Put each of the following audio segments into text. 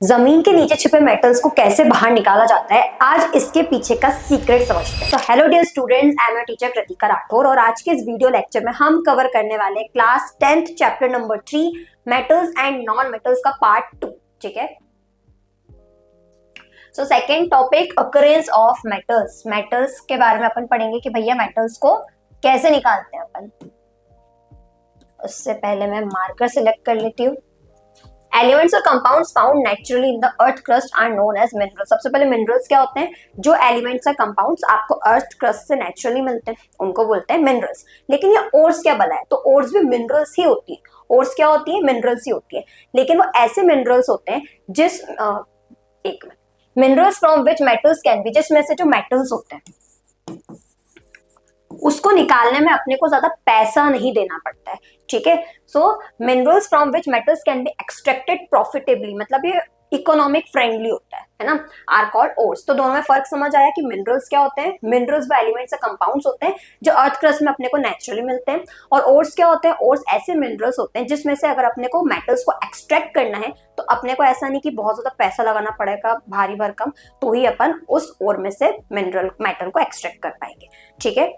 जमीन के नीचे छिपे मेटल्स को कैसे बाहर निकाला जाता है, आज इसके पीछे का सीक्रेट समझते हैं। तो hello dear students, I am your teacher Kritika Rathore और आज के इस वीडियो लेक्चर में हम कवर करने वाले हैं class 10th chapter number 3 metals and non metals का पार्ट 2। ठीक है, so second topic occurrence of metals. Metals के बारे में अपन पढ़ेंगे कि भैया मेटल्स को कैसे निकालते हैं अपन। उससे पहले मैं मार्कर सिलेक्ट कर लेती हूँ। एलिमेंट्स और compounds found naturally in the earth crust are known as minerals. सबसे पहले मिनरल्स क्या होते हैं? जो एलिमेंट्स और कंपाउंड्स आपको अर्थ क्रस्ट से नेचुरली मिलते हैं उनको बोलते हैं मिनरल्स। लेकिन ये ओर्स क्या बना है, तो ओर्स भी मिनरल्स ही होती है। ओर्स क्या होती है? मिनरल्स ही होती है। लेकिन वो ऐसे मिनरल्स होते हैं जिस एक minute, minerals from which metals can B, जिसमें से जो मेटल्स होते हैं उसको निकालने में अपने को ज्यादा पैसा नहीं देना पड़ता है। ठीक है, so minerals from which metals can be extracted profitably, मतलब ये इकोनॉमिक फ्रेंडली होता है ना, आर कॉल्ड ओर्स। तो दोनों में फर्क समझ आया कि मिनरल्स क्या होते हैं? मिनरल्स वो एलिमेंट्स या कंपाउंड्स होते हैं जो अर्थ क्रस्ट में अपने को नेचुरली मिलते हैं। और ओर्स क्या होते हैं? ओर्स ऐसे मिनरल्स होते हैं जिसमें से अगर अपने को मेटल्स को एक्सट्रैक्ट करना है तो अपने को ऐसा नहीं कि बहुत ज्यादा पैसा लगाना पड़ेगा भारी भरकम, तो ही अपन उस ओर में से मिनरल मेटल को एक्सट्रैक्ट कर पाएंगे। ठीक है,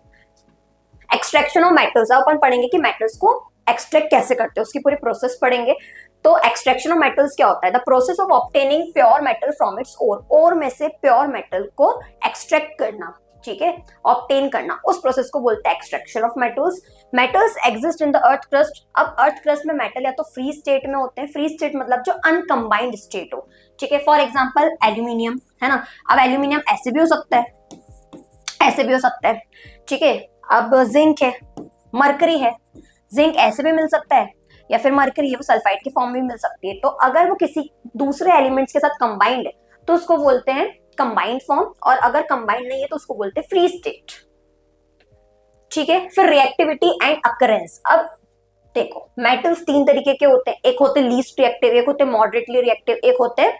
एक्सट्रैक्शन ऑफ मेटल्स अपन पढ़ेंगे कि मेटल्स को एक्सट्रैक्ट कैसे करते हैं, उसकी पूरी प्रोसेस पढ़ेंगे। तो एक्सट्रैक्शन ऑफ मेटल्स क्या होता है? The process of obtaining pure metal from its ore. Ore में से प्योर मेटल को एक्सट्रैक्ट करना, ठीक है, ऑब्टेन करना, उस प्रोसेस को बोलते हैं extraction of metals. Metals exist in the earth crust. अब अर्थ क्रस्ट में मेटल या तो फ्री स्टेट में होते हैं, फ्री स्टेट मतलब जो अनकंबाइंड स्टेट हो। ठीक है, फॉर एग्जांपल एल्यूमिनियम है ना। अब एल्यूमिनियम ऐसे भी हो सकता है, ऐसे भी हो सकता है। ठीक है, अब जिंक है, मरकरी है, जिंक ऐसे भी मिल सकता है, या फिर मरकरी है वो सल्फाइड के फॉर्म में भी मिल सकती है। तो अगर वो किसी दूसरे एलिमेंट्स के साथ कंबाइंड है तो उसको बोलते हैं कंबाइंड फॉर्म, और अगर कंबाइंड नहीं है तो उसको बोलते हैं फ्री स्टेट। ठीक है, फिर रिएक्टिविटी एंड अकरेंस। अब देखो मेटल्स तीन तरीके के होते हैं, एक होते लीस्ट रिएक्टिव, एक होते मॉडरेटली रिएक्टिव, एक होते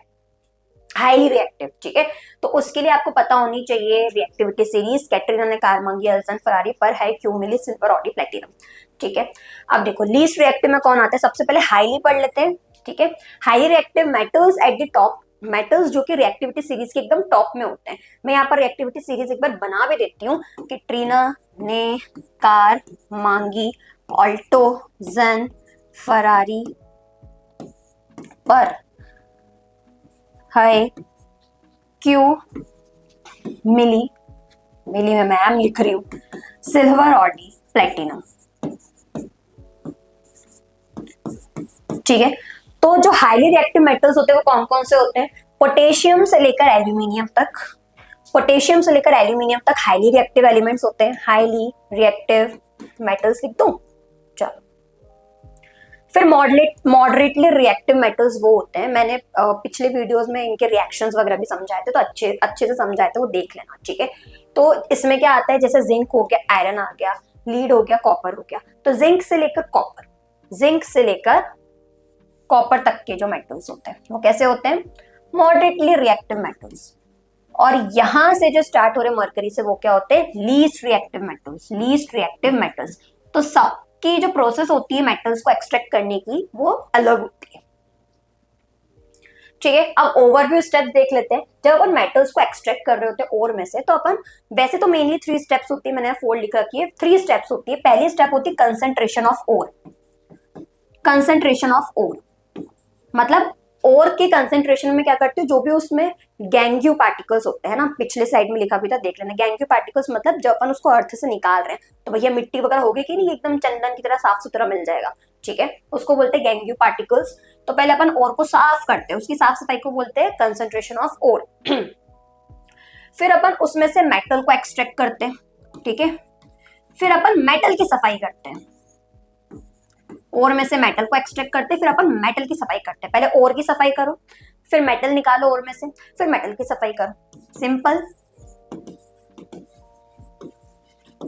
हाईली रिएक्टिव। ठीक है, तो उसके लिए आपको पता होनी चाहिए रिएक्टिविटी सीरीज, कैटरीना ने कारमांगी, अल्सन, फरारी पर है, क्यूमिली, सिल्वर, ऑडी, प्लेटिनम। ठीक है, अब देखो लीस्ट रिएक्टिव में कौन आता है? सबसे पहले हाईली पढ़ लेते हैं। ठीक है, highly reactive metals at the top, metals जो कि रिएक्टिविटी सीरीज के एकदम टॉप में होते हैं। मैं यहाँ पर रिएक्टिविटी सीरीज एक बार बना भी देती हूँ कि ट्रीना ने कारमांगी, ऑल्टो, जन, फरारी पर है, क्यू मिली, मिली में मैम लिख रही हूँ, सिल्वर, ऑडी, प्लेटिनम। ठीक है, तो जो हाईली रिएक्टिव मेटल्स होते हैं वो कौन कौन से होते हैं? पोटेशियम से लेकर एल्यूमिनियम तक, पोटेशियम से लेकर एल्यूमिनियम तक हाईली रिएक्टिव एलिमेंट्स होते हैं, हाईली रिएक्टिव मेटल्स लिख दूं। चलो, फिर मॉडरेटली रिएक्टिव मेटल्स वो होते हैं, मैंने पिछले वीडियोस में इनके रिएक्शंस वगैरह भी समझाए थे, तो अच्छे से समझाए थे, वो देख लेना। ठीक है, तो इसमें क्या आता है, जैसे जिंक हो गया, आयरन आ गया, लीड हो गया, कॉपर हो गया। तो जिंक से लेकर कॉपर, जिंक से लेकर कॉपर तक के जो मेटल्स होते हैं वो कैसे होते हैं? Moderately reactive metals. और यहां से जो स्टार्ट हो रहे मरकरी से वो क्या होते हैं? Least reactive metals, least reactive metals. तो सब की जो प्रोसेस होती है मेटल्स को एक्सट्रैक्ट करने की वो अलग होती है। ठीक है, अब ओवरव्यू स्टेप्स देख लेते हैं। जब अपन मेटल्स को एक्सट्रैक्ट कर रहे होते हैं ओर में से, तो अपन वैसे तो मेनली 3 स्टेप्स होती है, मैंने 4 लिख रखी है, 3 स्टेप्स होती है। पहली स्टेप होती है concentration of ore. Concentration of ore मतलब ओर के कंसंट्रेशन में क्या करते हो, जो भी उसमें गैंग्यू पार्टिकल्स होते हैं ना, पिछले साइड में लिखा भी था, देख लेना। गैंग्यू पार्टिकल्स मतलब जब अपन उसको अर्थ से निकाल रहे हैं तो भैया मिट्टी वगैरह होगी कि नहीं, एकदम चंदन की तरह साफ सुथरा मिल जाएगा। ठीक है, उसको बोलते हैं गैंग्यू पार्टिकल्स। तो पहले अपन ओर को साफ करते हैं, उसकी साफ सफाई को बोलते हैं कंसंट्रेशन ऑफ ओर। फिर अपन उसमें से मेटल को एक्सट्रैक्ट करते हैं। ठीक है, फिर अपन मेटल की सफाई करते हैं, ओर में से मेटल को एक्सट्रैक्ट करते हैं, फिर अपन मेटल की सफाई करते हैं। पहले ओर की सफाई करो, फिर मेटल निकालो ओर में से, फिर मेटल की सफाई करो। सिंपल।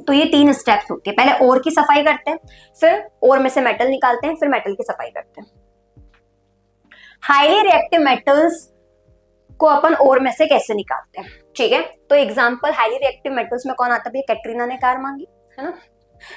तो ये 3 स्टेप्स होती है, पहले ओर की सफाई करते हैं, फिर ओर में से मेटल निकालते हैं, फिर मेटल की सफाई करते हैं। हाईली रिएक्टिव मेटल्स को अपन ओर में से कैसे निकालते हैं? ठीक है, तो एग्जांपल हाईली रिएक्टिव मेटल्स में कौन आता है? कैटरीना ने कारमांगी, है ना।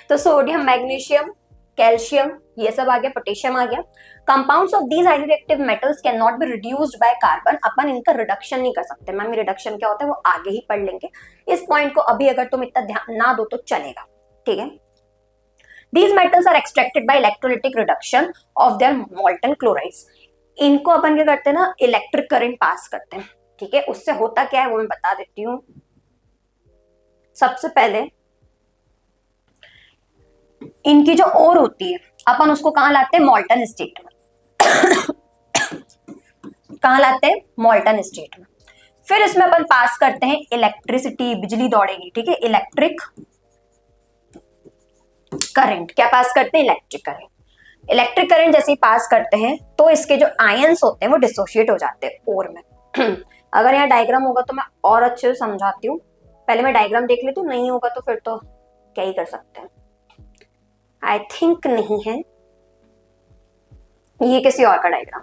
तो सोडियम, मैग्नीशियम, कैल्शियम, ये सब आ गया, पोटेशियम आ गया। Compounds of these highly reactive metals can not be reduced by carbon, अपन इनका रिडक्शन नहीं कर सकते। मैम रिडक्शन क्या होता है वो आगे ही पढ़ लेंगे, इस पॉइंट को अभी अगर तुम इतना ध्यान ना दो तो चलेगा, ठीक है। These metals are extracted by electrolytic reduction of their molten chlorides. इनको अपन क्या करते हैं ना, इलेक्ट्रिक करंट पास करते हैं, ठीक है। उससे होता क्या है वो मैं बता देती हूँ। सबसे पहले इनकी जो ओर होती है अपन उसको कहाँ लाते हैं, मॉल्टन स्टेट में। कहाँ लाते हैं, मॉल्टन स्टेट में। फिर इसमें अपन पास करते हैं इलेक्ट्रिसिटी, बिजली दौड़ेगी, ठीक है। इलेक्ट्रिक करंट, क्या पास करते हैं, इलेक्ट्रिक करंट। इलेक्ट्रिक करंट जैसे ही पास करते हैं तो इसके जो आयंस होते हैं वो डिसोशिएट हो जाते हैं ओर में। अगर यहाँ डायग्राम होगा तो मैं और अच्छे से समझाती हूँ, पहले मैं डायग्राम देख लेती हूँ, नहीं होगा तो फिर तो क्या ही कर सकते हैं। आई थिंक नहीं है, ये किसी और का डायग्राम,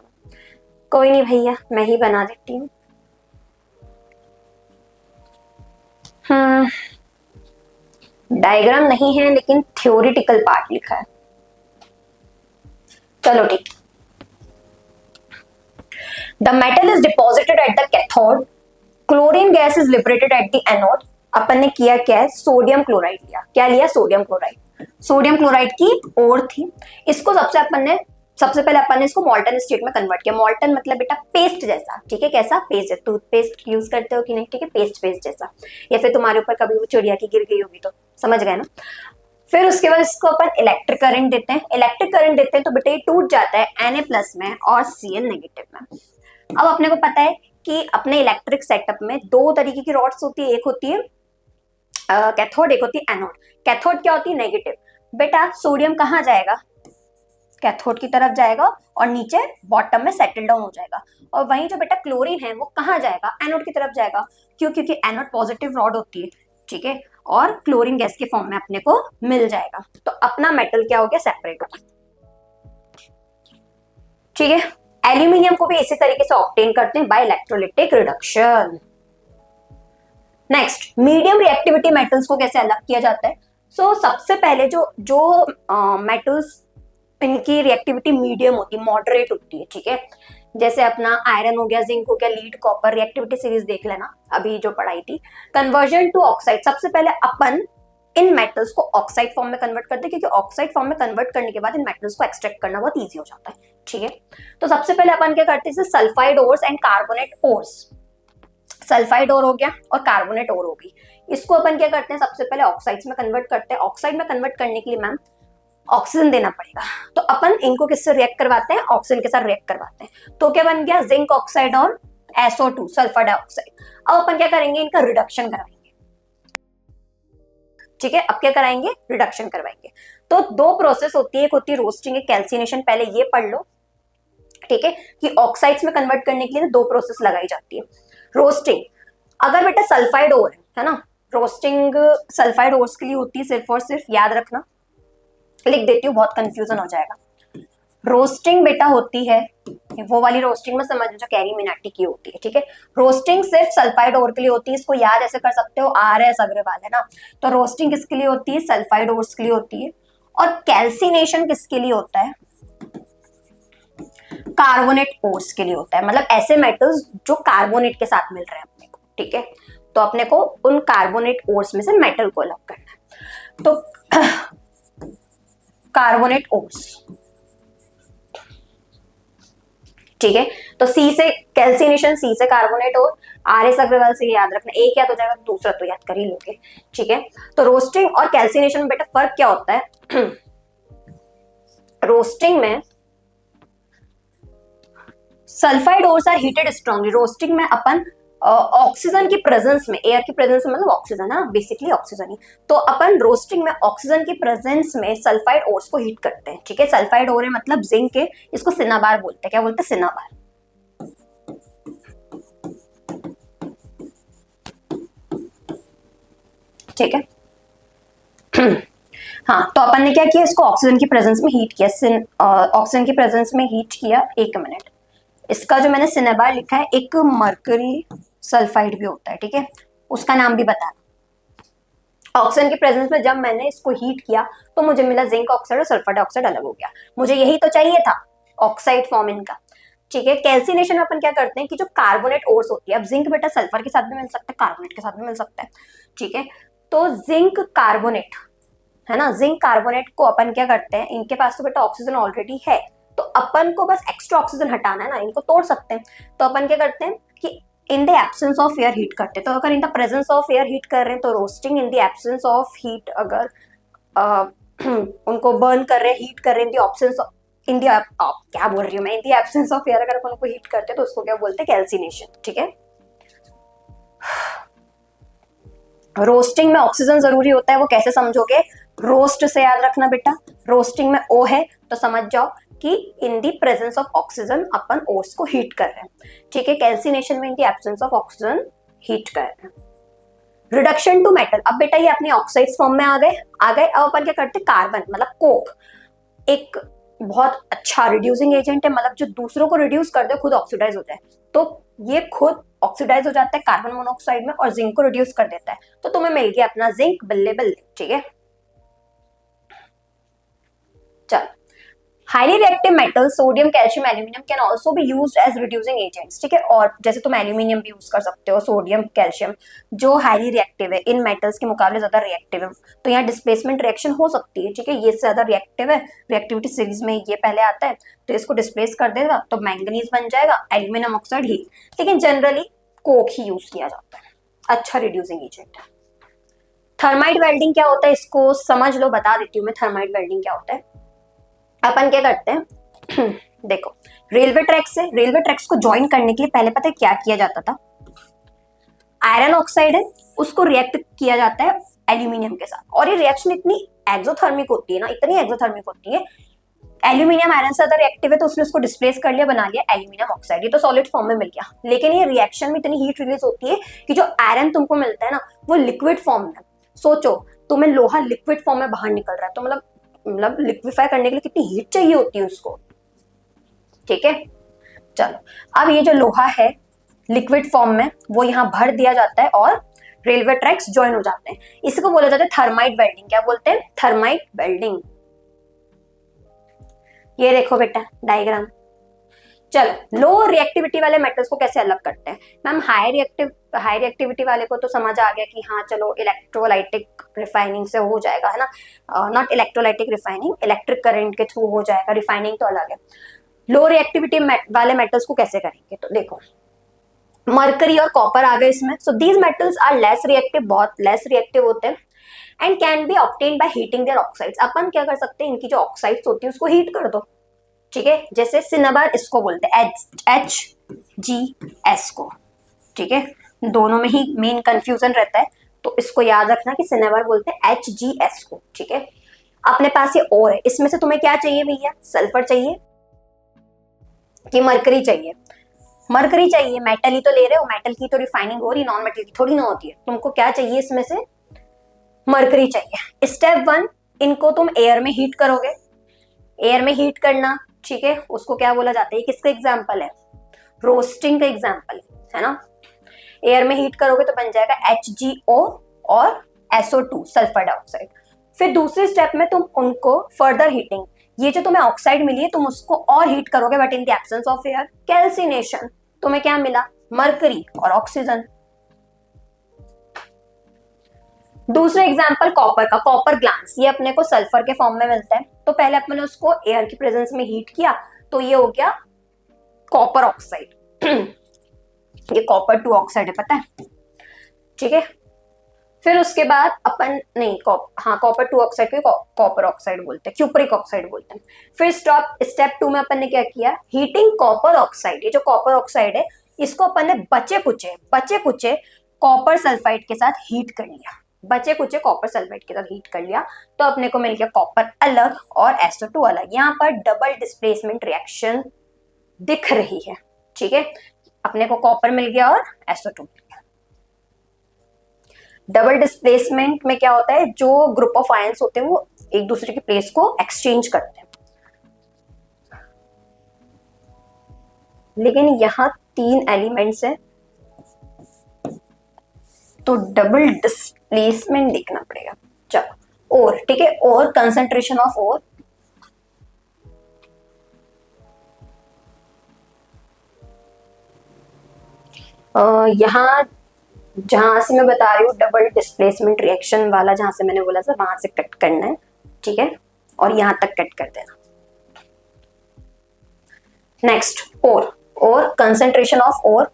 कोई नहीं भैया मैं ही बना देती हूँ। डायग्राम नहीं है लेकिन थ्योरिटिकल पार्ट लिखा है, चलो ठीक। The metal is deposited at the cathode, chlorine gas is liberated at the anode. अपन ने किया क्या है, सोडियम क्लोराइड लिया, क्या लिया, सोडियम क्लोराइड। सोडियम क्लोराइड की ओर थी, इसको सबसे पहले अपन ने इसको मॉल्टन स्टेट में कन्वर्ट किया। मॉल्टन मतलब बेटा पेस्ट जैसा, ठीक है। कैसा, पेस्ट, टूथपेस्ट यूज करते हो कि नहीं, ठीक है, पेस्ट जैसा। या फिर तुम्हारे ऊपर कभी वो चिड़िया की गिर गई होगी तो समझ गए ना। फिर उसके बाद इसको अपन इलेक्ट्रिक करंट देते हैं। इलेक्ट्रिक करंट देते हैं तो बेटा ये टूट जाता है Na+ में और Cl- में। अब अपने को पता है कि अपने इलेक्ट्रिक सेटअप में दो तरीके की रॉड्स होती है, एक होती है कैथोड, एक होती है एनोड। कैथोड क्या होती है, नेगेटिव। बेटा सोडियम कहाँ जाएगा, कैथोड की तरफ जाएगा और नीचे बॉटम में सेटल डाउन हो जाएगा। और वहीं जो बेटा क्लोरीन है वो कहाँ जाएगा, एनोड की तरफ जाएगा। क्यों, क्योंकि एनोड पॉजिटिव रॉड होती है, ठीक है, और क्लोरीन गैस के फॉर्म में अपने को मिल जाएगा। तो अपना मेटल क्या हो गया, सेपरेट हो गया, ठीक है। एल्यूमिनियम को भी इसी तरीके से ऑब्टेन करते हैं by electrolytic reduction. Next, medium reactivity metals को कैसे अलग किया जाता है। सबसे पहले जो मेटल्स इनकी रिएक्टिविटी मीडियम होती है, मॉडरेट होती है, ठीक है। जैसे अपना आयरन हो गया, जिंक हो गया, लीड, कॉपर, रिएक्टिविटी सीरीज देख लेना अभी जो पढ़ाई थी। कन्वर्जन टू ऑक्साइड, सबसे पहले अपन इन मेटल्स को ऑक्साइड फॉर्म में कन्वर्ट करते हैं, क्योंकि ऑक्साइड फॉर्म में कन्वर्ट करने के बाद इन मेटल्स को एक्सट्रैक्ट करना बहुत ईजी हो जाता है, ठीक है। तो सबसे पहले अपन क्या करते हैं, sulphide ores and carbonate ores. Sulphide ore हो गया और कार्बोनेट ओर हो गई, इसको अपन क्या करते हैं, सबसे पहले ऑक्साइड्स में कन्वर्ट करते हैं। ऑक्साइड में कन्वर्ट करने के लिए मैम ऑक्सीजन देना पड़ेगा, तो अपन इनको किससे रिएक्ट करवाते हैं, ऑक्सीजन के साथ रिएक्ट करवाते हैं। तो क्या बन गया, जिंक ऑक्साइड और SO2 सल्फर डाइऑक्साइड। अब अपन क्या करेंगे, इनका रिडक्शन कराएंगे, ठीक है। अब क्या कराएंगे, रिडक्शन करवाएंगे। तो दो प्रोसेस होती है, एक होती है रोस्टिंग, एक कैल्सिनेशन। पहले ये पढ़ लो, ठीक है, कि ऑक्साइड्स में कन्वर्ट करने के लिए दो प्रोसेस लगाई जाती है। रोस्टिंग, अगर बेटा सल्फाइड ओर है ना, रोस्टिंग सल्फाइड ओर्स के लिए होती है सिर्फ और सिर्फ, याद रखना, लिख देती हूँ बहुत कंफ्यूजन हो जाएगा। रोस्टिंग बेटा होती है वो वाली रोस्टिंग में समझ जो कैरी मिनाटी की होती है, ठीक है। रोस्टिंग सिर्फ सल्फाइड ओर के लिए होती है, इसको याद ऐसे कर सकते हो, RS अग्रवाल है ना। तो रोस्टिंग किसके लिए होती है, सल्फाइड ओर्स के लिए होती है। और कैल्सिनेशन किसके लिए होता है, कार्बोनेट ओर्स के लिए होता है। मतलब ऐसे मेटल्स जो कार्बोनेट के साथ मिल रहे हैं अपने को, ठीक है। तो अपने को उन कार्बोनेट ओर्स में से मेटल को अलग करना है। तो कार्बोनेट ओर्स, ठीक है। तो C से कैल्सिनेशन, C से कार्बोनेट और RS अग्रवाल से याद रखना, एक याद हो जाएगा तो दूसरा तो याद कर ही लोगे, ठीक है। तो रोस्टिंग और कैल्सिनेशन में बेटा फर्क क्या होता है, रोस्टिंग में sulphide ores are heated strongly. Roasting में अपन ऑक्सीजन की प्रेजेंस में, एयर की प्रेजेंस में, मतलब ऑक्सीजन है बेसिकली ऑक्सीजन ही, तो अपन रोस्टिंग में ऑक्सीजन की प्रेजेंस में सल्फाइड ओर्स को हीट करते हैं, ठीक है। सल्फाइड ओर है मतलब जिंक है, इसको सिनाबार बोलते हैं। क्या बोलते हैं, सिनाबार, ठीक है। हाँ, तो अपन ने क्या किया, इसको ऑक्सीजन की प्रेजेंस में हीट किया, ऑक्सीजन की प्रेजेंस में हीट किया। एक मिनट, इसका जो मैंने सिनेबार लिखा है, एक मरकरी सल्फाइड भी होता है, ठीक है, उसका नाम भी बताना। ऑक्सीजन के प्रेजेंस में जब मैंने इसको हीट किया तो मुझे मिला जिंक ऑक्साइड और सल्फर डाइऑक्साइड अलग हो गया। मुझे यही तो चाहिए था, ऑक्साइड फॉर्म इनका। ठीक है, कैल्सिनेशन में अपन क्या करते हैं कि जो कार्बोनेट ओर्स होती है, अब जिंक बेटा सल्फर के साथ भी मिल सकता है, कार्बोनेट के साथ भी मिल सकता है। ठीक है, तो जिंक कार्बोनेट है ना, जिंक कार्बोनेट को अपन क्या करते हैं, इनके पास तो बेटा ऑक्सीजन ऑलरेडी है, तो अपन को बस एक्स्ट्रा ऑक्सीजन हटाना है ना, इनको तोड़ सकते हैं। तो अपन क्या करते हैं कि in the absence of air heat करते हैं। तो अगर इन the presence of air heat कर रहे हैं तो roasting, in the absence of heat अगर उनको बर्न कर रहे हैं, हीट कर रहे हैं in the absence in the क्या बोल रही हूँ मैं, in the absence of air अगर अपन उनको हीट करते हैं तो उसको क्या बोलते हैं, कैल्सिनेशन। ठीक है, रोस्टिंग में ऑक्सीजन जरूरी होता है, वो कैसे समझोगे, रोस्ट से याद रखना बेटा, रोस्टिंग में ओ है तो समझ जाओ कि in the presence of oxygen अपन ओर्स को हीट कर रहे हैं। ठीक है, कैल्सिनेशन में in the absence of oxygen heat कर रहे हैं। रिडक्शन टू मेटल, अब बेटा ये अपने ऑक्साइड फॉर्म में आ गए। अब अपन क्या करते हैं, कार्बन मतलब कोक एक बहुत अच्छा रिड्यूसिंग एजेंट है, मतलब जो दूसरों को रिड्यूस कर दे खुद ऑक्सीडाइज हो जाए, तो ये खुद ऑक्सीडाइज हो जाता है कार्बन मोनोऑक्साइड में और जिंक को रिड्यूस कर देता है। तो तुम्हें मिल गया अपना जिंक, बल्ले बल्ले। ठीक है, चल, highly reactive metal sodium, calcium, aluminium can also be used as reducing agents. ठीक है, और जैसे तुम एल्यूमिनियम भी यूज कर सकते हो, सोडियम, कैल्शियम जो हाईली रिएक्टिव है, इन मेटल्स के मुकाबले ज्यादा रिएक्टिव है, तो यहाँ डिस्प्लेसमेंट रिएक्शन हो सकती है। ठीक है, ये ज्यादा रिएक्टिव है, रिएक्टिविटी सीरीज में ये पहले आता है, तो इसको डिस्प्लेस कर देगा तो मैंगनीज बन जाएगा, एल्यूमिनियम ऑक्साइड ही। लेकिन जनरली कोक ही यूज किया जाता है, अच्छा रिड्यूसिंग एजेंट है। थर्माइट वेल्डिंग क्या होता है, इसको समझ लो, बता देती हूँ मैं थर्माइट वेल्डिंग क्या होता है। अपन क्या करते हैं देखो, रेलवे ट्रैक्स को ज्वाइन करने के लिए पहले पता है क्या किया जाता था, आयरन ऑक्साइड है उसको रिएक्ट किया जाता है एल्यूमिनियम के साथ, और ये रिएक्शन इतनी एक्सोथर्मिक होती है ना, इतनी एक्सोथर्मिक होती है, एल्यूमिनियम आयरन से ज्यादा रिएक्टिव है तो उसने उसको डिस्प्लेस कर लिया, बना लिया एल्यूमिनियम ऑक्साइड, ये तो सॉलिड फॉर्म में मिल गया। लेकिन ये रिएक्शन में इतनी हीट रिलीज होती है कि जो आयरन तुमको मिलता है ना वो लिक्विड फॉर्म में, सोचो तुम्हें लोहा लिक्विड फॉर्म में बाहर निकल रहा है, तो मतलब लिक्विफाई करने के लिए कितनी हीट चाहिए होती है उसको। ठीक है, चलो, अब ये जो लोहा है लिक्विड फॉर्म में वो यहाँ भर दिया जाता है और रेलवे ट्रैक्स ज्वाइन हो जाते हैं, इसको बोला जाता है थर्माइट वेल्डिंग। क्या बोलते हैं, थर्माइट वेल्डिंग। ये देखो बेटा डायग्राम। चलो, लो रिएक्टिविटी वाले मेटल्स को कैसे अलग करते हैं मैम, हाई रिएक्टिविटी वाले को तो समझ आ गया कि हाँ चलो इलेक्ट्रोलाइटिक रिफाइनिंग से हो जाएगा, है ना, not electrolytic refining, electric current के थ्रू हो जाएगा, रिफाइनिंग तो अलग है। लो रिएक्टिविटी वाले मेटल्स को कैसे करेंगे, तो देखो मरकरी और कॉपर आ गए इसमें। So these metals are less reactive, बहुत लेस रिएक्टिव होते हैं, and can be obtained by heating their oxides. अपन क्या कर सकते हैं, इनकी जो ऑक्साइड्स होती है उसको हीट कर दो। ठीक है, जैसे सिनेबार इसको बोलते हैं HGS को। ठीक है, दोनों में ही मेन कंफ्यूजन रहता है, तो इसको याद रखना कि सिनेबार बोलते हैं HGS को। ठीक है, अपने पास ये और है, इसमें से तुम्हें क्या चाहिए भैया, सल्फर चाहिए कि मरकरी चाहिए, मरकरी चाहिए, मेटल ही तो ले रहे हो, मेटल की तो रिफाइनिंग हो रही, नॉन मेटल की थोड़ी ना होती है, तुमको क्या चाहिए इसमें से, मरकरी चाहिए। स्टेप 1, इनको तुम एयर में हीट करोगे, एयर में हीट करना, ठीक है, उसको क्या बोला जाता है, किसका एग्जाम्पल है, रोस्टिंग का एग्जाम्पल है ना। एयर में हीट करोगे तो बन जाएगा HgO और SO2 सल्फर डाइऑक्साइड। फिर दूसरे स्टेप में तुम उनको फर्दर हीटिंग, ये जो तुम्हें ऑक्साइड मिली है तुम उसको और हीट करोगे, but in the absence of air, calcination, तुम्हें क्या मिला, मरकरी और ऑक्सीजन। दूसरा एग्जांपल कॉपर का, कॉपर ग्लांस, ये अपने को सल्फर के फॉर्म में मिलता है, तो पहले अपने उसको एयर की प्रेजेंस में हीट किया तो ये हो गया कॉपर ऑक्साइड ये कॉपर 2 ऑक्साइड है, पता है। ठीक है, फिर उसके बाद अपन नहीं कॉपर 2 ऑक्साइड को कॉपर ऑक्साइड बोलते हैं, क्यूपरिक ऑक्साइड बोलते हैं। फिर स्टेप 2 में अपन ने क्या किया, हीटिंग कॉपर ऑक्साइड, ये जो कॉपर ऑक्साइड है इसको अपन ने बचे कुचे कॉपर सल्फाइड के साथ हीट कर लिया, बचे कुचे कॉपर सल्फाइड के साथ हीट कर लिया, तो अपने को मिल गया कॉपर अलग और SO2 अलग। यहाँ पर डबल डिस्प्लेसमेंट रिएक्शन दिख रही है। ठीक है, अपने को कॉपर मिल गया और SO2 मिल गया। डबल डिस्प्लेसमेंट में क्या होता है, जो ग्रुप ऑफ आयंस होते हैं वो एक दूसरे की प्लेस को एक्सचेंज करते हैं। लेकिन यहाँ 3 एलिमेंट्स हैं, तो डबल डिस्प्लेसमेंट देखना पड़ेगा। चलो और, ठीक है, और कंसंट्रेशन ऑफ और, यहाँ जहां से मैं बता रही हूँ डबल डिस्प्लेसमेंट रिएक्शन वाला, जहां से मैंने बोला था वहां से कट करना है, ठीक है, और यहां तक कट कर देना। नेक्स्ट और कंसंट्रेशन ऑफ और,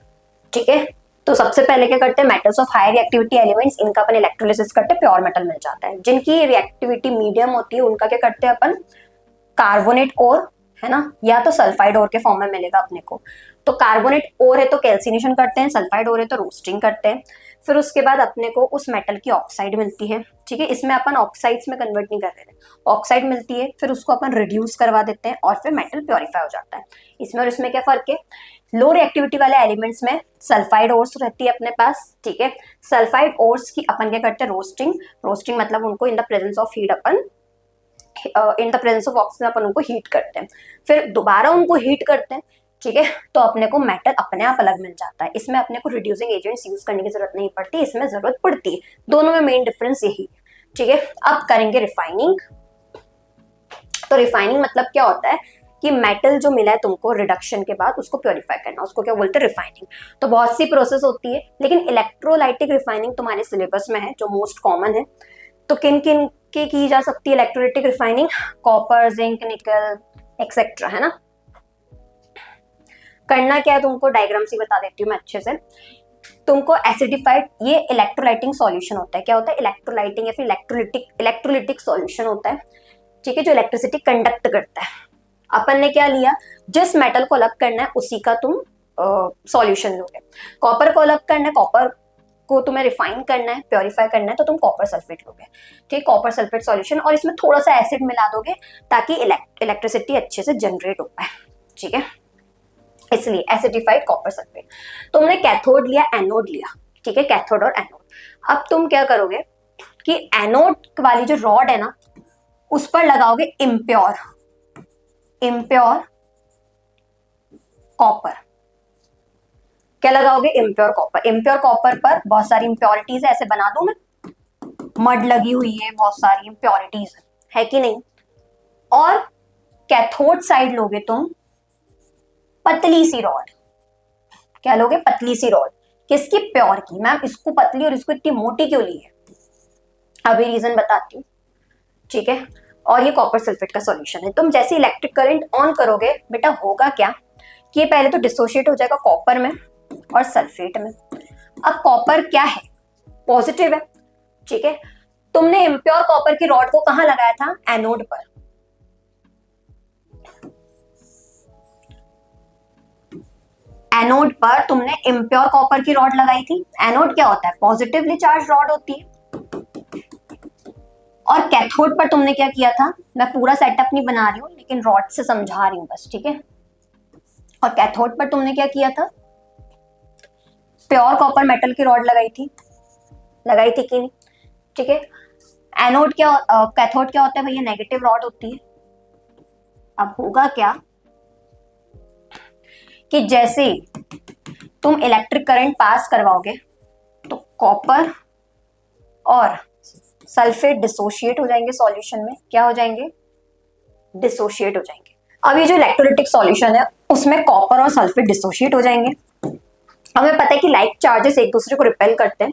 ठीक है। तो सबसे पहले क्या करते हैं, metals of high reactivity elements, इनका अपन इलेक्ट्रोलिसिस करते हैं, प्योर मेटल मिल जाता है। जिनकी रिएक्टिविटी मीडियम होती है उनका क्या करते हैं अपन, कार्बोनेट और, है ना, या तो सल्फाइड और के फॉर्म में मिलेगा अपने को। तो कार्बोनेट और है तो कैल्सिनेशन करते हैं, सल्फाइड और है तो रोस्टिंग करते हैं। फिर उसके बाद अपने को उस मेटल की ऑक्साइड मिलती है, ठीक है। इसमें अपन ऑक्साइड्स में कन्वर्ट नहीं कर रहे थे, ऑक्साइड मिलती है, फिर उसको अपन रिड्यूस करवा देते हैं और फिर मेटल प्योरीफाई हो जाता है। इसमें और इसमें क्या फर्क है, लो रिएक्टिविटी वाले एलिमेंट्स में सल्फाइड ओर्स रहती है अपने पास, ठीक है। सल्फाइड ओर्स की अपन क्या करते हैं, रोस्टिंग, रोस्टिंग मतलब उनको in the presence of heat अपन, in the presence of oxygen अपन उनको हीट करते हैं, फिर दोबारा उनको हीट करते हैं, ठीक है। तो अपने को मेटल अपने आप अलग मिल जाता है। इसमें अपने को रिड्यूसिंग एजेंट्स यूज करने की जरूरत नहीं पड़ती, इसमें जरूरत पड़ती है। दोनों में मेन डिफरेंस यही है, ठीक है। अब करेंगे रिफाइनिंग। तो रिफाइनिंग मतलब क्या होता है कि मेटल जो मिला है तुमको रिडक्शन के बाद उसको प्योरीफाई करना, उसको क्या बोलते हैं, रिफाइनिंग। तो बहुत सी प्रोसेस होती है, लेकिन इलेक्ट्रोलाइटिक रिफाइनिंग तुम्हारे सिलेबस में है, जो मोस्ट कॉमन है। तो किन किन की जा सकती है इलेक्ट्रोलाइटिक रिफाइनिंग, कॉपर, जिंक, निकल एक्सेट्रा, है ना। करना क्या है तुमको, डायग्राम से बता देती हूँ मैं अच्छे से। तुमको एसिडिफाइड, ये इलेक्ट्रोलाइटिंग सॉल्यूशन होता है। क्या होता है, इलेक्ट्रोलाइटिंग या फिर इलेक्ट्रोलिटिक सॉल्यूशन होता है, ठीक है, जो इलेक्ट्रिसिटी कंडक्ट करता है। अपन ने क्या लिया, जिस मेटल को अलग करना है उसी का तुम सॉल्यूशन लोगे। कॉपर को अलग करना है, कॉपर को तुम्हें रिफाइन करना है, प्योरीफाई करना है, तो तुम कॉपर सल्फेट लोगे, ठीक, कॉपर सल्फेट सॉल्यूशन, और इसमें थोड़ा सा एसिड मिला दोगे ताकि इलेक्ट्रिसिटी अच्छे से जनरेट हो पाए, ठीक है, इसलिए एसिडिफाइड कॉपर सल्फेट। तुमने कैथोड लिया, एनोड लिया, ठीक है, कैथोड और एनोड। अब तुम क्या करोगे कि एनोड वाली जो रॉड है ना उस पर लगाओगे इम्प्योर कॉपर। क्या लगाओगे, इम्प्योर कॉपर। इम्प्योर कॉपर पर बहुत सारी इम्प्योरिटीज है, ऐसे बना दूं मैं, मड लगी हुई है, बहुत सारी इम्प्योरिटीज है कि नहीं। और कैथोड साइड लोगे तुम पतली सी रॉड। क्या लोगे, पतली सी रॉड, किसकी, प्योर की। मैम इसको पतली और इसको इतनी मोटी क्यों ली है, अभी रीजन बताती हूँ, ठीक है। और ये कॉपर सल्फेट का सॉल्यूशन है। तुम जैसे इलेक्ट्रिक करंट ऑन करोगे बेटा, होगा क्या कि ये पहले तो डिसोशिएट हो जाएगा कॉपर में और सल्फेट में। अब कॉपर क्या है, पॉजिटिव है, ठीक है। तुमने इम्प्योर कॉपर की रॉड को कहां लगाया था, एनोड पर। एनोड पर तुमने इम्प्योर कॉपर की रॉड लगाई थी। एनोड क्या होता है, पॉजिटिवली चार्ज रॉड होती है। और कैथोड पर तुमने क्या किया था, मैं पूरा सेटअप नहीं बना रही हूं लेकिन रॉड से समझा रही हूं बस, ठीक है। और कैथोड पर तुमने क्या किया था, प्योर कॉपर मेटल की रॉड लगाई थी कि नहीं, ठीक है। एनोड क्या, कैथोड क्या होता है भैया, नेगेटिव रॉड होती है। अब होगा क्या कि जैसे तुम इलेक्ट्रिक करंट पास करवाओगे तो कॉपर और सल्फेट डिसोशिएट हो जाएंगे सॉल्यूशन में। क्या हो जाएंगे, डिसोशिएट हो जाएंगे। अब ये जो इलेक्ट्रोलाइटिक सॉल्यूशन है उसमें कॉपर और सल्फेट डिसोशिएट हो जाएंगे। हमें पता है कि लाइक चार्जेस एक दूसरे को रिपेल करते हैं,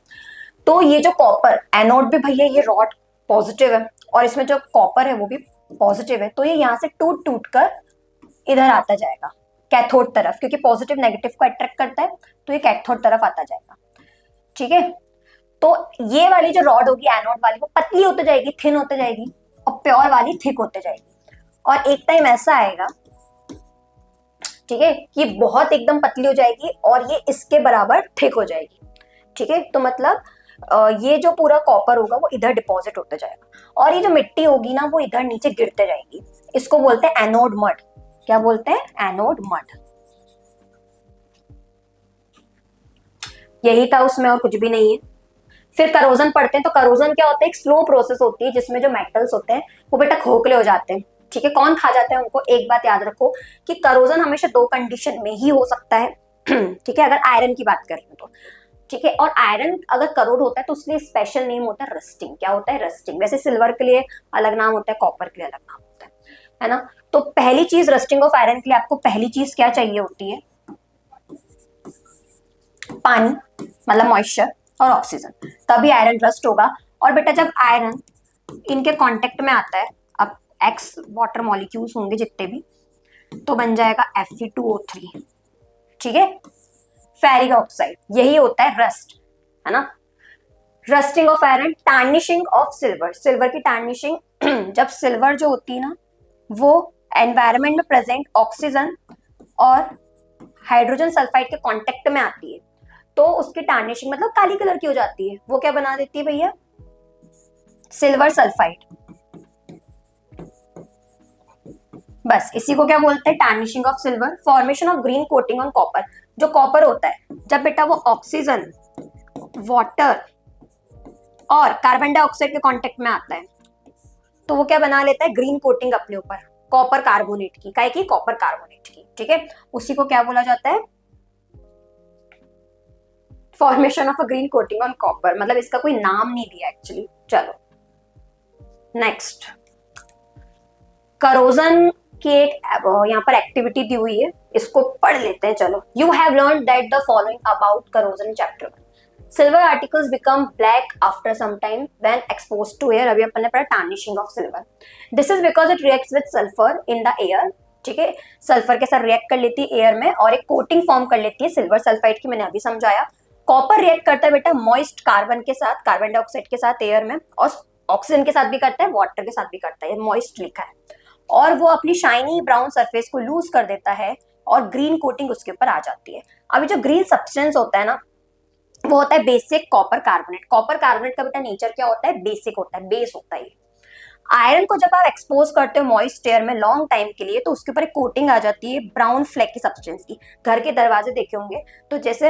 तो ये जो कॉपर, एनोड भी भैया ये रॉड पॉजिटिव है और इसमें जो कॉपर है वो भी पॉजिटिव है, तो ये यहाँ से टूट टूट कर इधर आता जाएगा कैथोड तरफ, क्योंकि पॉजिटिव नेगेटिव को अट्रैक्ट करता है, तो ये कैथोड तरफ आता जाएगा, ठीक है। तो ये वाली जो रॉड होगी एनोड वाली, वो पतली होते जाएगी, थिन होते जाएगी, और प्योर वाली थिक होते जाएगी। और एक टाइम ऐसा आएगा, ठीक है, कि बहुत एकदम पतली हो जाएगी और ये इसके बराबर थिक हो जाएगी, ठीक है। तो मतलब ये जो पूरा कॉपर होगा वो इधर डिपॉजिट होते जाएगा और ये जो मिट्टी होगी ना वो इधर नीचे गिरते जाएगी। इसको बोलते हैं एनोड मड। क्या बोलते हैं, एनोड मड। यही था उसमें और कुछ भी नहीं है। फिर करोजन पढ़ते हैं। तो करोजन क्या होता है, एक स्लो प्रोसेस होती है जिसमें जो मेटल्स होते हैं वो बेटा खोखले हो जाते हैं, ठीक है। कौन खा जाते हैं उनको, एक बात याद रखो कि करोजन हमेशा दो कंडीशन में ही हो सकता है, ठीक है। अगर आयरन की बात करें तो ठीक है। और आयरन अगर करोड होता है तो उसके लिए स्पेशल नेम होता है रस्टिंग। क्या होता है? रस्टिंग। वैसे सिल्वर के लिए अलग नाम होता है, कॉपर के लिए अलग नाम होता है ना। तो पहली चीज रस्टिंग ऑफ आयरन के लिए आपको पहली चीज क्या चाहिए होती है? पानी, मतलब मॉइस्चर और ऑक्सीजन, तभी आयरन रस्ट होगा। और बेटा जब आयरन इनके कांटेक्ट में आता है, अब एक्स वाटर मॉलिक्यूल्स होंगे जितने भी, तो बन जाएगा Fe2O3, ठीक है। फेरिक ऑक्साइड, यही होता है रस्ट, है ना। Rusting of iron, tarnishing of silver, silver की टार्निशिंग जब सिल्वर जो होती है ना वो एनवायरनमेंट में प्रेजेंट ऑक्सीजन और हाइड्रोजन सल्फाइड के कांटेक्ट में आती है तो उसकी टार्निशिंग मतलब काली कलर की हो जाती है। वो क्या बना देती है भैया? Silver sulphide. बस इसी को क्या बोलते हैं? Tarnishing of silver. Formation of green coating on copper, जो कॉपर होता है जब बेटा वो ऑक्सीजन, वाटर और कार्बन डाइऑक्साइड के कांटेक्ट में आता है तो वो क्या बना लेता है? ग्रीन कोटिंग अपने ऊपर, कॉपर कार्बोनेट की, काहे की? कॉपर कार्बोनेट की, ठीक है। उसी को क्या बोला जाता है? Formation of a green coating on copper. मतलब इसका कोई नाम नहीं दिया एक्चुअली। चलो नेक्स्ट, करोजन की एक यहाँ पर एक्टिविटी दी हुई है, इसको पढ़ लेते हैं। चलो, you have learn that the following about corrosion chapter 1। Silver articles become black after some time when exposed to air. अभी अपन ने पढ़ा tarnishing of silver. This is because it reacts with sulphur in the air, ठीक है। Sulphur के साथ react कर लेती है एयर में और एक कोटिंग फॉर्म कर लेती है सिल्वर सल्फाइड की, मैंने अभी समझाया। कॉपर रिएक्ट करता है बेटा मॉइस्ट कार्बन के साथ, कार्बन डाइऑक्साइड के साथ एयर में, और ऑक्सीजन के साथ भी करता है, वाटर के साथ भी करता है, मॉइस्ट लिखा है। और वो अपनी शाइनी ब्राउन सरफेस को लूज कर देता है और ग्रीन कोटिंग उसके ऊपर आ जाती है। अभी जो ग्रीन सब्सटेंस होता है ना वो होता है basic copper carbonate. Copper carbonate का बेटा नेचर क्या होता है? बेसिक होता है, बेस होता है। आयरन को जब आप एक्सपोज करते हो मॉइस्ट एयर में लॉन्ग टाइम के लिए तो उसके ऊपर एक कोटिंग आ जाती है ब्राउन फ्लैक की सब्सटेंस की। घर के दरवाजे देखे होंगे तो जैसे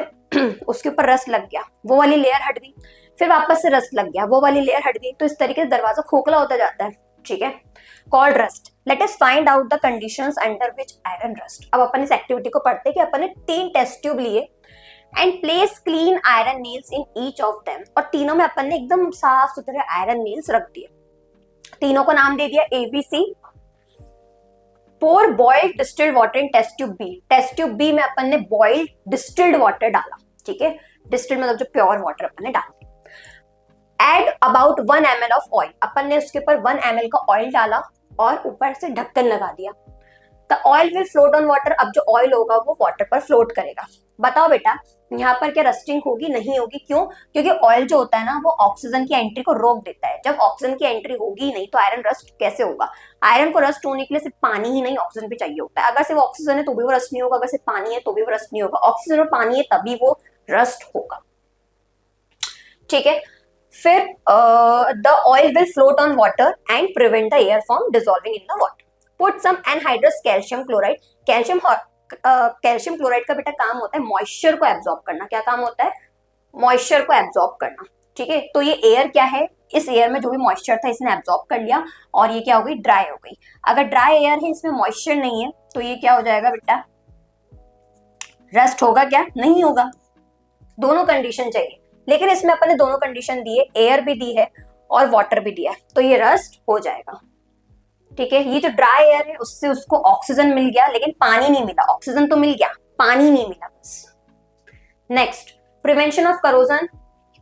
उसके ऊपर रस्ट लग गया, वो वाली लेयर हट गई, फिर वापस से रस्ट लग गया, वो वाली लेयर हट गई, तो इस तरीके से दरवाजा खोखला होता जाता है, ठीक है। Called rust. Let us find out the conditions under which iron rust. अब अपन इस एक्टिविटी को पढ़ते हैं कि अपन ने 3 टेस्ट ट्यूब लिए and place clean iron nails in each of them, और तीनों में अपन ने एकदम साफ सुथरे आयरन नेल्स रख दिए। तीनों को नाम दे दिया ABC। Pour boiled distilled water in test tube B. Test tube B में अपन ने बॉइल्ड डिस्टिल्ड वाटर डाला, ठीक है। डिस्टिल्ड मतलब जो प्योर वाटर अपन ने डाला। Add about 1 ml of oil. अपन ने उसके ऊपर 1 ml का ऑयल डाला और ऊपर से ढक्कन लगा दिया। The oil will float on water. अब जो ऑयल होगा वो वाटर पर फ्लोट करेगा। बताओ बेटा यहाँ पर क्या रस्टिंग होगी? नहीं होगी। क्यों? क्योंकि ऑयल जो होता है ना वो ऑक्सीजन की एंट्री को रोक देता है। जब ऑक्सीजन की एंट्री होगी नहीं तो आयरन रस्ट कैसे होगा? आयरन को रस्ट होने के लिए सिर्फ पानी ही नहीं ऑक्सीजन भी चाहिए होता है। अगर सिर्फ ऑक्सीजन है तो भी वो रस्ट नहीं होगा, अगर सिर्फ पानी है तो भी वो रस्ट नहीं होगा। ऑक्सीजन और पानी है तभी वो रस्ट होगा, ठीक है। फिर the oil will float on water and prevent the air from dissolving in the water. Put some anhydrous calcium chloride. Calcium chloride का बेटा काम होता है मॉइस्चर को एब्जॉर्ब करना। क्या काम होता है? मॉइस्चर को एब्जॉर्ब करना, ठीक है। तो ये एयर क्या है? इस एयर में जो भी मॉइस्चर था इसने एब्जॉर्ब कर लिया और ये क्या हो गई? ड्राई हो गई। अगर ड्राई एयर है, इसमें मॉइस्चर नहीं है, तो ये क्या हो जाएगा बेटा? रस्ट होगा क्या? नहीं होगा। दोनों कंडीशन चाहिए, लेकिन इसमें अपन ने दोनों कंडीशन दी है, एयर भी दी है और वाटर भी दिया है, तो ये रस्ट हो जाएगा, ठीक है। ये जो ड्राई एयर है उससे उसको ऑक्सीजन मिल गया लेकिन पानी नहीं मिला। ऑक्सीजन तो मिल गया, पानी नहीं मिला बस। Next, prevention of corrosion,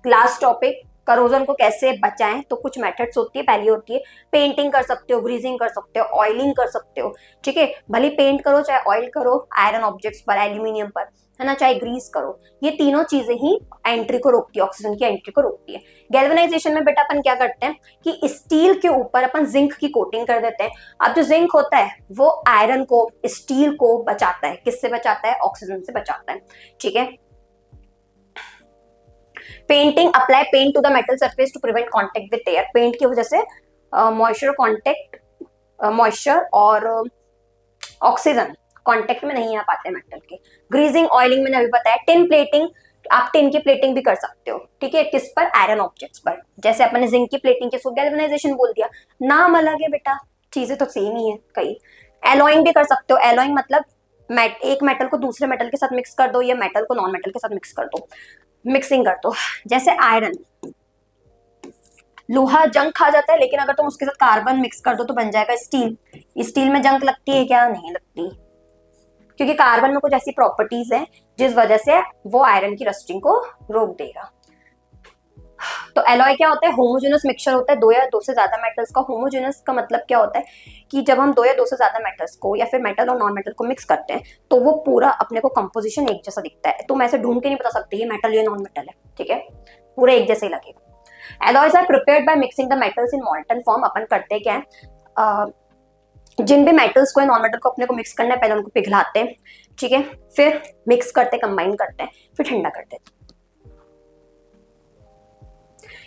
last topic. Corrosion को कैसे बचाएं? तो कुछ मेथड्स होती है। पहली होती है पेंटिंग कर सकते हो, ग्रीजिंग कर सकते हो, ऑयलिंग कर सकते हो, ठीक है। भले पेंट करो चाहे ऑयल करो आयरन ऑब्जेक्ट्स पर, एल्यूमिनियम पर, है ना, चाहे ग्रीस करो, ये तीनों चीजें ही एंट्री को रोकती है, ऑक्सीजन की एंट्री को रोकती है। गैल्वेनाइजेशन में बेटा अपन क्या करते हैं कि स्टील के ऊपर अपन जिंक की कोटिंग कर देते हैं। अब जो जिंक होता है वो आयरन को, स्टील को बचाता है। किससे बचाता है? ऑक्सीजन से बचाता है, ठीक है। Painting, apply paint to the metal surface to prevent contact with air. Paint की वजह से मॉइस्चर और ऑक्सीजन कांटेक्ट में नहीं आ पाते मेटल के। ग्रीजिंग, ऑयलिंग मैंने अभी बताया। टिन प्लेटिंग, आप टिन की प्लेटिंग भी कर सकते हो, ठीक है। किस पर? आयरन ऑब्जेक्ट्स पर। जैसे अपन ने जिंक की प्लेटिंग किसको गैल्वेनाइजेशन बोल दिया, नाम अलग है बेटा, चीजें तो सेम ही है कई। एलॉइंग भी कर सकते हो। एलॉइंग मतलब एक मेटल को दूसरे मेटल के साथ मिक्स कर दो या मेटल को नॉन मेटल के साथ मिक्स कर दो, मिक्सिंग कर दो। जैसे आयरन, लोहा जंग खा जाता है, लेकिन अगर तुम उसके साथ कार्बन मिक्स कर दो तो बन जाएगा स्टील। स्टील में जंग लगती है क्या? नहीं लगती, क्योंकि कार्बन में कुछ ऐसी प्रॉपर्टीज हैं जिस वजह से वो आयरन की रस्टिंग को रोक देगा। तो एलॉय क्या होता है? होमोजेनस मिक्सचर होता है दो या दो से ज्यादा मेटल्स का। होमोजेनस का मतलब क्या होता है कि जब हम दो या दो से ज्यादा मेटल्स को या फिर मेटल और नॉन मेटल को मिक्स करते हैं तो वो पूरा अपने को कंपोजिशन एक जैसा दिखता है। तुम ऐसे ढूंढ के नहीं बता सकते ये मेटल या नॉन मेटल है, ठीक है, पूरा एक जैसे ही लगेगा। Alloys are prepared by mixing the metals in molten form. अपन करते क्या है, जिन भी मेटल्स को या नॉन मेटल को अपने को मिक्स करना है, पहले उनको पिघलाते हैं, ठीक है, फिर मिक्स करते, कंबाइन करते हैं, फिर ठंडा करते हैं।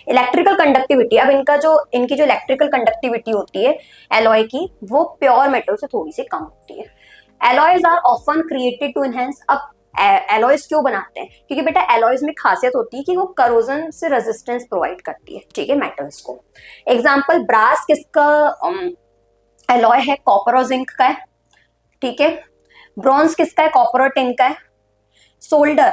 इलेक्ट्रिकल कंडक्टिविटी, अब इनकी जो इलेक्ट्रिकल कंडक्टिविटी होती है एलॉय की, वो प्योर मेटल से थोड़ी सी कम होती है। Alloys are often created to enhance. अब एलॉयज क्यों बनाते हैं? क्योंकि बेटा एलॉयज में खासियत होती है कि वो करोजन से रेजिस्टेंस प्रोवाइड करती है, ठीक है, मेटल्स को। एग्जाम्पल, ब्रास किसका एलॉय है? कॉपर और जिंक का है, ठीक है। ब्रॉन्ज किसका है? कॉपर और टिन का है। सोल्डर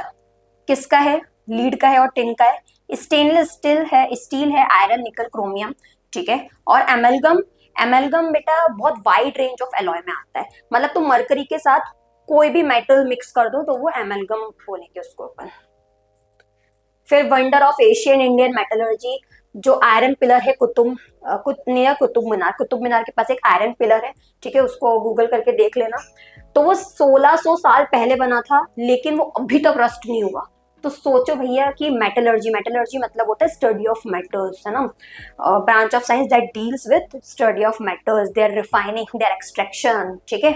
किसका है? लीड का है और टिन का है। स्टेनलेस स्टील है आयरन, निकल, क्रोमियम, ठीक है। और एमलगम बेटा बहुत वाइड रेंज ऑफ एलॉय में आता है, मतलब तुम मरकरी के साथ कोई भी मेटल मिक्स कर दो तो वो एमलगम बोलेंगे उसको अपन। फिर wonder of Asian Indian metallurgy, जो आयरन पिलर है कुतुब मीनार के पास एक आयरन पिलर है, ठीक है, उसको गूगल करके देख लेना। तो वो 1600 साल पहले बना था, लेकिन वो अभी तक रस्ट नहीं हुआ। तो सोचो भैया कि मेटलर्जी मतलब होता है स्टडी ऑफ मेटल्स, है ना, branch of science that deals with study of metals, their refining, their extraction, ठीक है।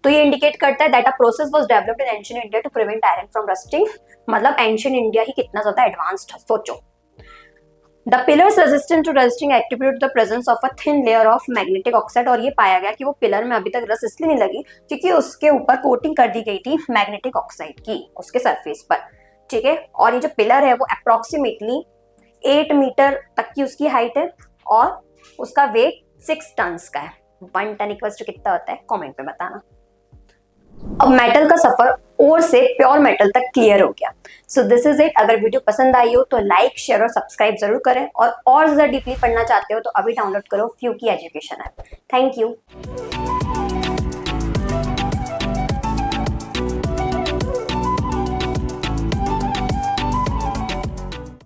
तो ये इंडिकेट करता है that a process was developed in ancient India to prevent iron from rusting. मतलब एंशिएंट इंडिया ही कितना ज्यादा एडवांस्ड है, सोचो। The pillars resistant to rusting attribute the presence of a thin layer of magnetic oxide. और ये पाया गया कि वो पिलर में अभी तक रस इसलिए नहीं लगी क्योंकि उसके ऊपर कोटिंग कर दी गई थी मैग्नेटिक ऑक्साइड की उसके सरफेस पर, ठीक है। और ये जो पिलर है वो अप्रोक्सीमेटली 8 मीटर तक की उसकी हाइट है और उसका वेट 6 टन का है। 1 टन इक्वल्स टू कितना होता है? कमेंट में बताना। अब मेटल का सफर ओर से प्योर मेटल तक क्लियर हो गया। So this is it. अगर वीडियो पसंद आई हो तो लाइक, शेयर और सब्सक्राइब जरूर करें, और ज्यादा डीपली पढ़ना चाहते हो तो अभी डाउनलोड करो फ्यूकी एजुकेशन ऐप। Thank you.